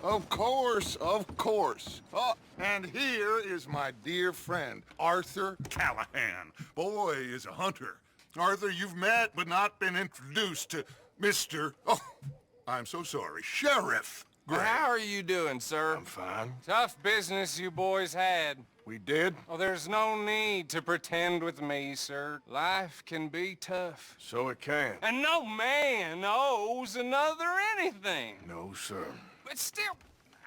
Of course, of course. Oh, and here is my dear friend, Arthur Callahan. Boy is a hunter. Arthur, you've met but not been introduced to Mr. Oh, I'm so sorry, Sheriff Gray. How are you doing, sir? I'm fine. Tough business you boys had. We did? Oh, there's no need to pretend with me, sir. Life can be tough. So it can. And no man owes another anything. No, sir. But still,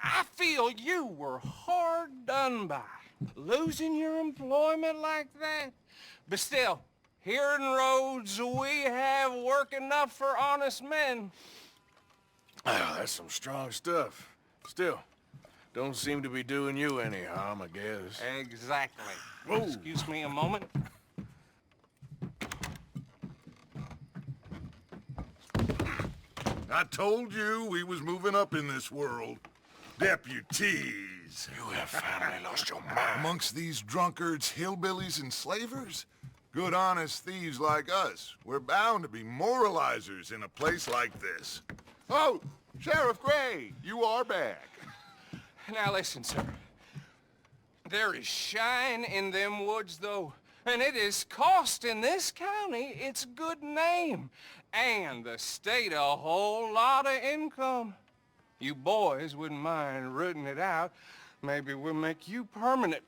I feel you were hard done by. Losing your employment like that. But still, here in Rhodes, we have work enough for honest men. Oh, that's some strong stuff. Still, don't seem to be doing you any harm, I guess. Exactly. Whoa. Excuse me a moment. I told you we was moving up in this world. Deputies. You have finally lost your mind. Amongst these drunkards, hillbillies, and slavers? Good honest thieves like us. We're bound to be moralizers in a place like this. Oh, Sheriff Gray, you are back. Now listen, sir. There is shine in them woods, though. And it is costing this county its good name. And the state a whole lot of income. You boys wouldn't mind rooting it out. Maybe we'll make you permanent.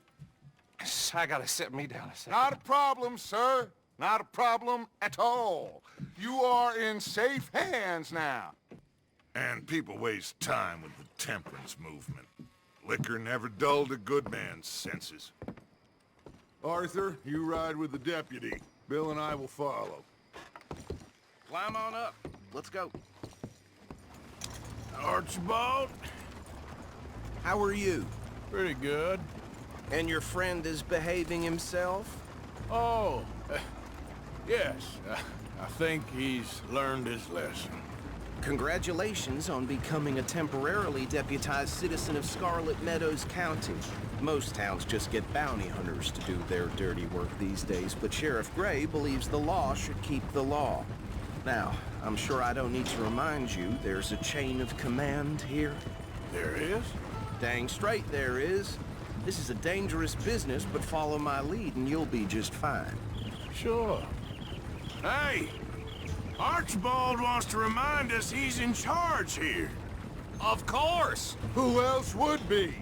I gotta sit me down a second. Not a problem, sir. Not a problem at all. You are in safe hands now. And people waste time with the temperance movement. Liquor never dulled a good man's senses. Arthur, you ride with the deputy. Bill and I will follow. Climb on up. Let's go. Archibald? How are you? Pretty good. And your friend is behaving himself? Oh, yes. I think he's learned his lesson. Congratulations on becoming a temporarily deputized citizen of Scarlet Meadows County. Most towns just get bounty hunters to do their dirty work these days, but Sheriff Gray believes the law should keep the law. Now, I'm sure I don't need to remind you there's a chain of command here. There is? Dang straight there is. This is a dangerous business, but follow my lead and you'll be just fine. Sure. Hey! Archibald wants to remind us he's in charge here. Of course! Who else would be?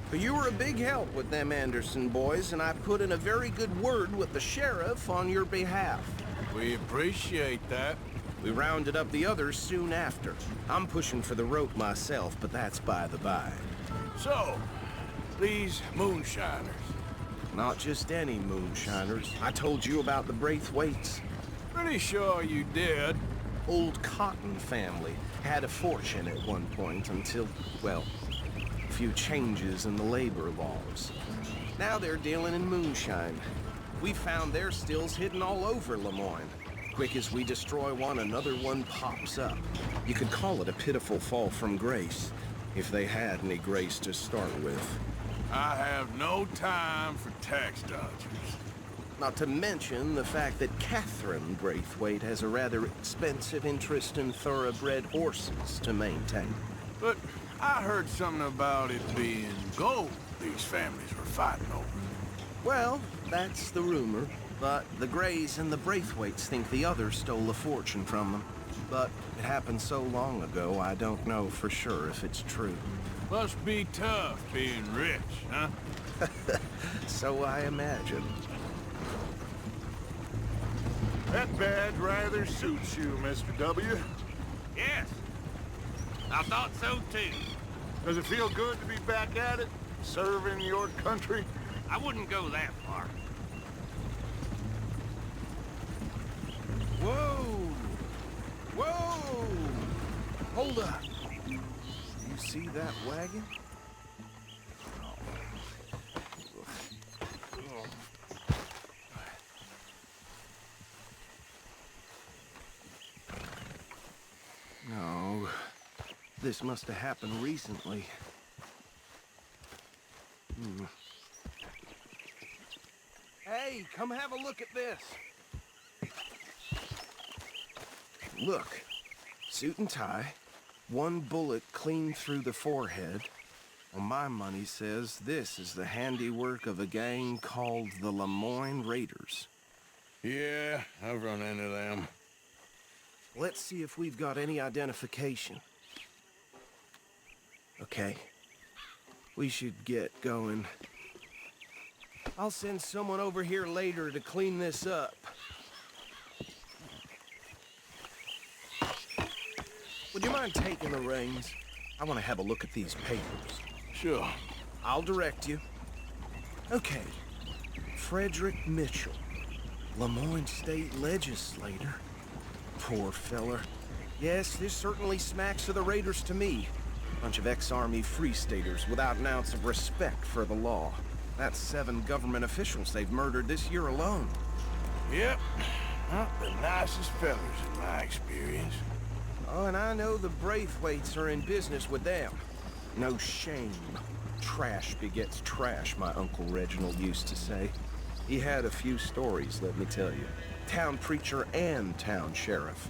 But you were a big help with them Anderson boys, and I put in a very good word with the sheriff on your behalf. We appreciate that. We rounded up the others soon after. I'm pushing for the rope myself, but that's by the by. So, these moonshiners. Not just any moonshiners. I told you about the Braithwaites. Pretty sure you did. Old Cotton family had a fortune at one point until, well, a few changes in the labor laws. Now they're dealing in moonshine. We found their stills hidden all over Lemoyne. Quick as we destroy one, another one pops up. You could call it a pitiful fall from grace, if they had any grace to start with. I have no time for tax dodgers. Not to mention the fact that Catherine Braithwaite has a rather expensive interest in thoroughbred horses to maintain. But I heard something about it being gold these families were fighting over. Well, that's the rumor. But the Grays and the Braithwaites think the others stole a fortune from them. But it happened so long ago, I don't know for sure if it's true. Must be tough being rich, huh? So I imagine. That badge rather suits you, Mr. W. Yes. I thought so too. Does it feel good to be back at it? Serving your country? I wouldn't go that far. Whoa! Whoa! Hold up. You see that wagon? No. This must have happened recently. Hey, come have a look at this. Look, suit and tie, One bullet clean through the forehead. Well, my money says this is the handiwork of a gang called the Lemoyne Raiders. Yeah, I've run into them. Let's see if we've got any identification. Okay. We should get going. I'll send someone over here later to clean this up. Would you mind taking the reins? I want to have a look at these papers. Sure. I'll direct you. Okay. Frederick Mitchell, Lemoyne State Legislator. Poor feller. Yes, this certainly smacks of the Raiders to me. Bunch of ex-Army Free Staters without an ounce of respect for the law. That's 7 government officials they've murdered this year alone. Yep. Not the nicest fellas in my experience. Oh, and I know the Braithwaites are in business with them. No shame. Trash begets trash, my Uncle Reginald used to say. He had a few stories, let me tell you. Town preacher and town sheriff.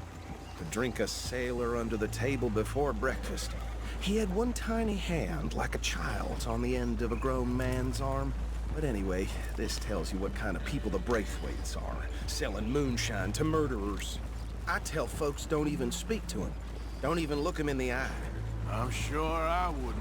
To drink a sailor under the table before breakfast. He had one tiny hand, like a child's, on the end of a grown man's arm. But anyway, this tells you what kind of people the Braithwaites are. Selling moonshine to murderers. I tell folks don't even speak to him. Don't even look him in the eye. I'm sure I wouldn't.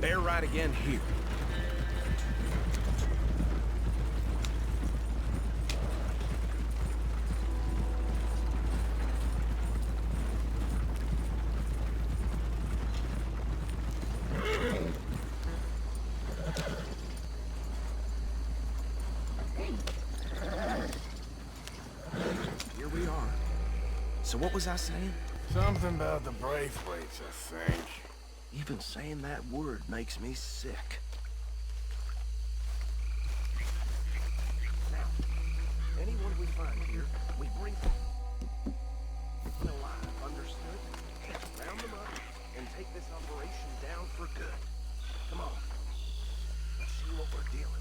Bear right again here. Here we are. So what was I saying? Something about the Braithwaites, I think. Even saying that word makes me sick. Now, anyone we find here, we bring alive, understood? Round them up and take this operation down for good. Come on. Let's see what we're dealing with.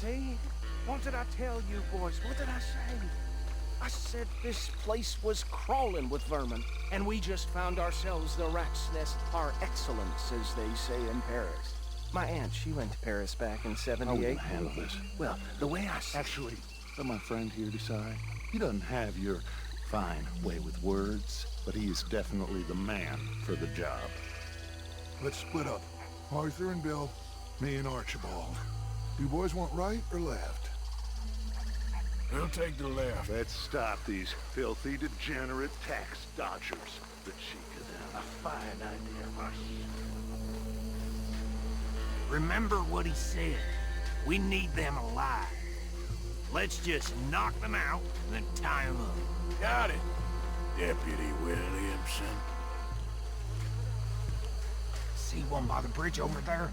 See? What did I tell you, boys? What did I say? I said this place was crawling with vermin, and we just found ourselves the rat's nest par excellence, as they say in Paris. My aunt, she went to Paris back in '78. How are we gonna handle this? Well, the way I see Actually, let my friend here decide. He doesn't have your fine way with words, but he is definitely the man for the job. Let's split up. Arthur and Bill, me and Archibald. You boys want right or left? We'll take the left. Let's stop these filthy, degenerate tax dodgers. The cheek of them. A fine idea, Marcy. Remember what he said. We need them alive. Let's just knock them out, then tie them up. Got it, Deputy Williamson. See one by the bridge over there?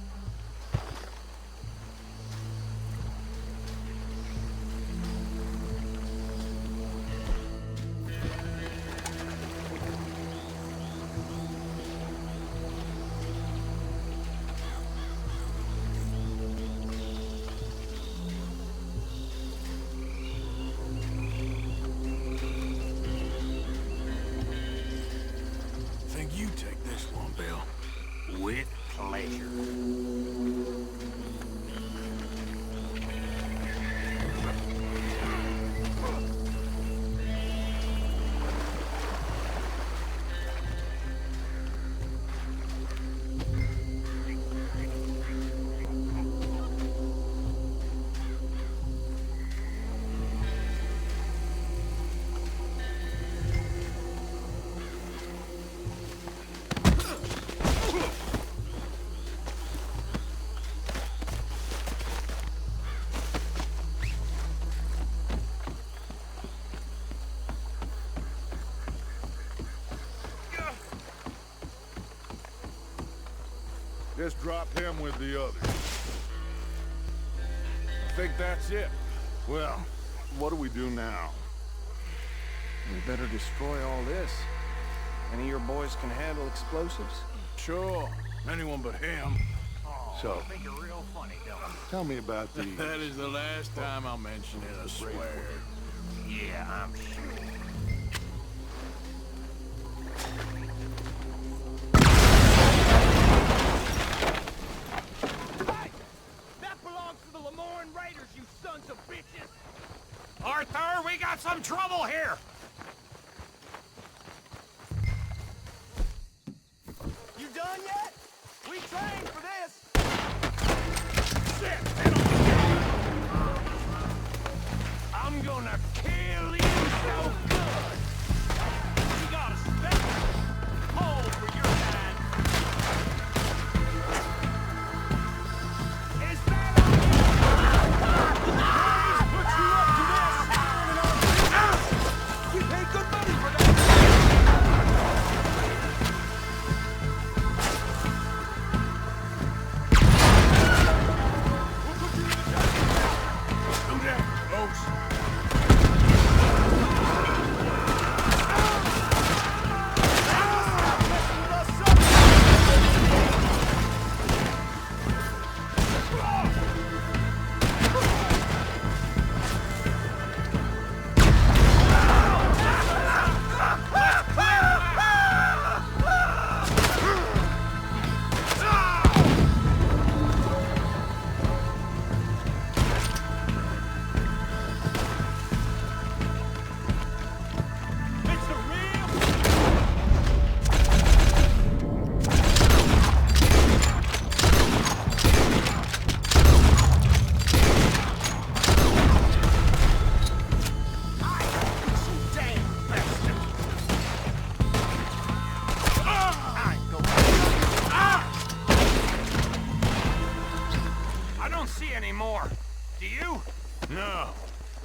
Think you take this one, Bill. With pleasure. Just drop him with the others. I think that's it. Well, what do we do now? We better destroy all this. Any of your boys can handle explosives? Sure. Anyone but him. So, Think you're real funny, don't you? tell me about these. That is the last time I'll mention it, I swear. Yeah, I'm sure. Hey! That belongs to the Lemoyne Raiders, you sons of bitches! Arthur, we got some trouble here! You done yet? We trained for this! I'm gonna kill you so good! We got a special hole for your kind. Is that all? We paid good money for that!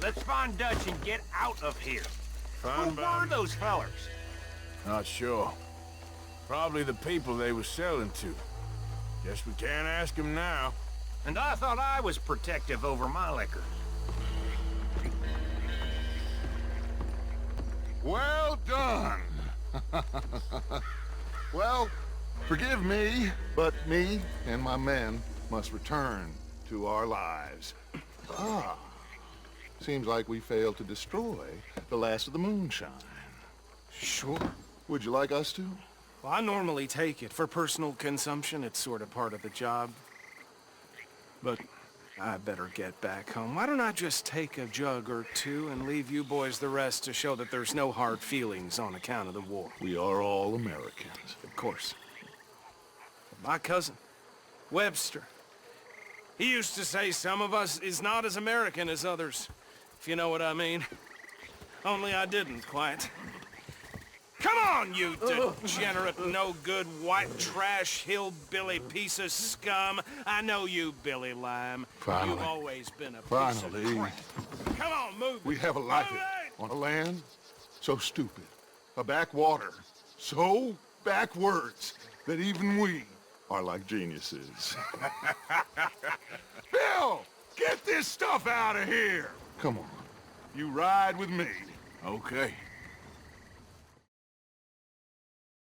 Let's find Dutch and get out of here. Fine Who by were me. those fellers? Not sure. Probably the people they were selling to. Guess we can't ask them now. And I thought I was protective over my liquor. Well done. Well, forgive me, but me and my men must return to our lives. Ah, seems like we failed to destroy the last of the moonshine. Sure. Would you like us to? Well, I normally take it. For personal consumption, it's sort of part of the job. But I better get back home. Why don't I just take a jug or two and leave you boys the rest to show that there's no hard feelings on account of the war? We are all Americans. Of course. My cousin, Webster, he used to say some of us is not as American as others, if you know what I mean. Only I didn't quite. Come on, you degenerate, no-good, white trash, hillbilly piece of scum. I know you, Billy Lime. Finally. You've always been a piece Finally. of crap. Come on, move We it. have a life Move it! on a land so stupid, a backwater so backwards that even we are like geniuses. Bill, get this stuff out of here! Come on, you ride with me. Okay.